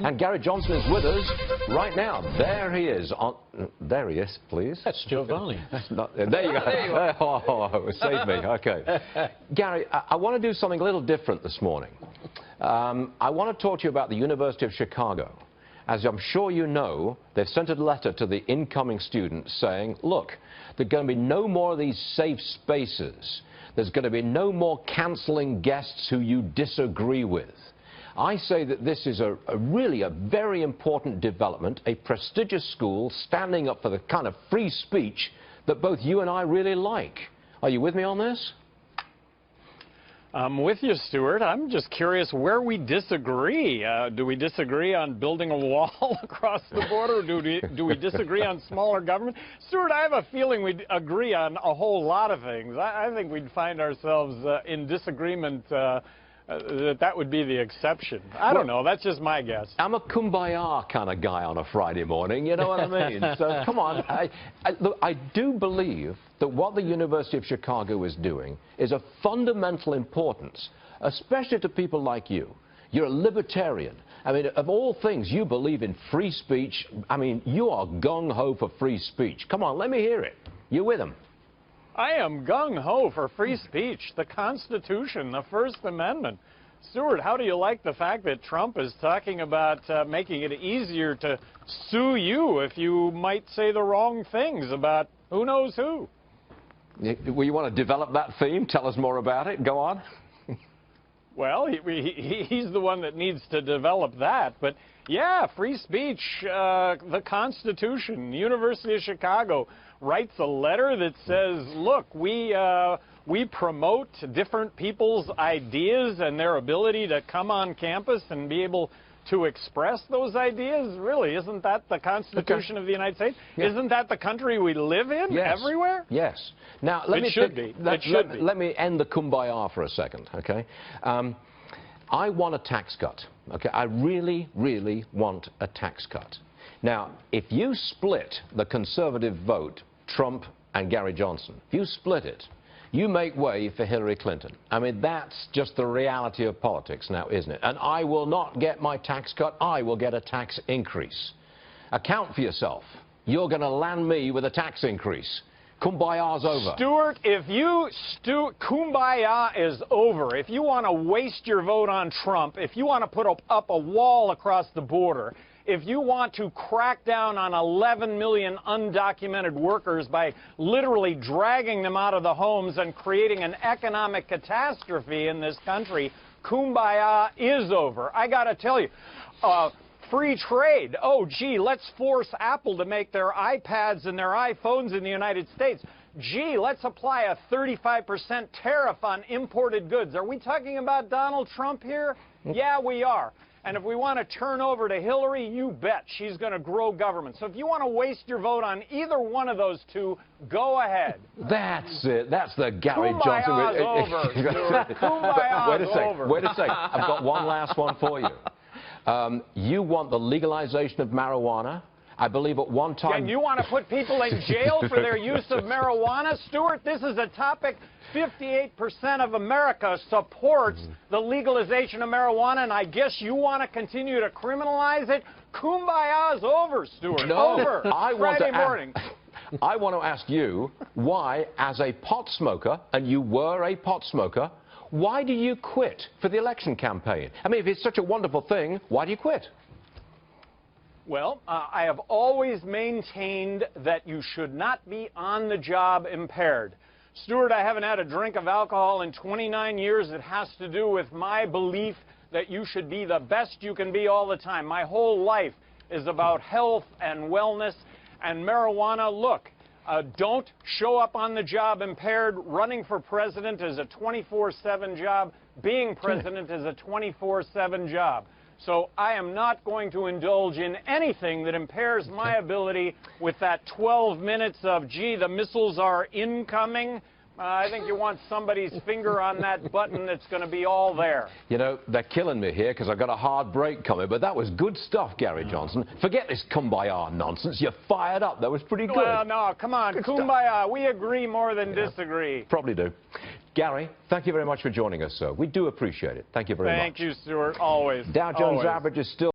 And Gary Johnson is with us right now. There he is. There he is, please. That's Giovanni. There you go. Oh, save me. Okay. Gary, I want to do something a little different this morning. I want to talk to you about the University of Chicago. As I'm sure you know, they've sent a letter to the incoming students saying, look, there are going to be no more of these safe spaces. There's going to be no more cancelling guests who you disagree with. I say that this is really a very important development, a prestigious school standing up for the kind of free speech that both you and I really like. Are you with me on this? I'm with you, Stuart. I'm just curious where we disagree. Do we disagree on building a wall across the border? Do we disagree on smaller government? Stuart, I have a feeling we'd agree on a whole lot of things. I think we'd find ourselves in disagreement. That would be the exception. I don't know. That's just my guess. I'm a kumbaya kind of guy on a Friday morning, you know what I mean? So come on. Look, I do believe that what the University of Chicago is doing is of fundamental importance, especially to people like you. You're a libertarian. I mean, of all things, you believe in free speech. I mean, you are gung-ho for free speech. Come on, let me hear it. You with them? I am gung-ho for free speech, the Constitution, the First Amendment. Stuart, how do you like the fact that Trump is talking about making it easier to sue you if you might say the wrong things about who knows who? Well, you want to develop that theme? Tell us more about it. Go on. Well, he's the one that needs to develop that. But, yeah, free speech, the Constitution, University of Chicago writes a letter that says, look, we promote different people's ideas and their ability to come on campus and be able to express those ideas. Really, isn't that the Constitution of the United States? Yeah. Isn't that the country we live in everywhere? Yes. Now, let me end the kumbaya for a second, okay? I want a tax cut, okay? I really, really want a tax cut. Now, if you split the conservative vote, Trump and Gary Johnson, if you split it, you make way for Hillary Clinton. I mean, that's just the reality of politics now, isn't it? And I will not get my tax cut. I will get a tax increase. Account for yourself. You're going to land me with a tax increase. Kumbaya's over. Stuart, kumbaya is over. If you want to waste your vote on Trump, if you want to put up a wall across the border, if you want to crack down on 11 million undocumented workers by literally dragging them out of the homes and creating an economic catastrophe in this country, kumbaya is over. I got to tell you, free trade. Oh, gee, let's force Apple to make their iPads and their iPhones in the United States. Gee, let's apply a 35% tariff on imported goods. Are we talking about Donald Trump here? Yeah, we are. And if we want to turn over to Hillary, you bet she's going to grow government. So if you want to waste your vote on either one of those two, go ahead. That's it. That's the Gary Johnson. Over, Kumbaya's over. Wait a second. I've got one last one for you. You want the legalization of marijuana. I believe at one time... And you want to put people in jail for their use of marijuana? Stuart, this is a topic 58% of America supports the legalization of marijuana, and I guess you want to continue to criminalize it? Kumbaya's over, Stuart. No, over. Friday morning. I want to ask you why, as a pot smoker, and you were a pot smoker, why do you quit for the election campaign? I mean, if it's such a wonderful thing, why do you quit? Well, I have always maintained that you should not be on the job impaired. Stuart, I haven't had a drink of alcohol in 29 years. It has to do with my belief that you should be the best you can be all the time. My whole life is about health and wellness and marijuana. Look, don't show up on the job impaired. Running for president is a 24/7 job. Being president is a 24/7 job. So I am not going to indulge in anything that impairs my ability with that 12 minutes of, gee, the missiles are incoming. I think you want somebody's finger on that button that's going to be all there. You know, they're killing me here because I've got a hard break coming, but that was good stuff, Gary Johnson. Forget this kumbaya nonsense. You're fired up. That was pretty good. Well, no, come on, good kumbaya. Stuff. We agree more than disagree. Probably do. Gary, thank you very much for joining us, sir. We do appreciate it. Thank you very much. Thank you, Stuart. Always. Dow Jones average is still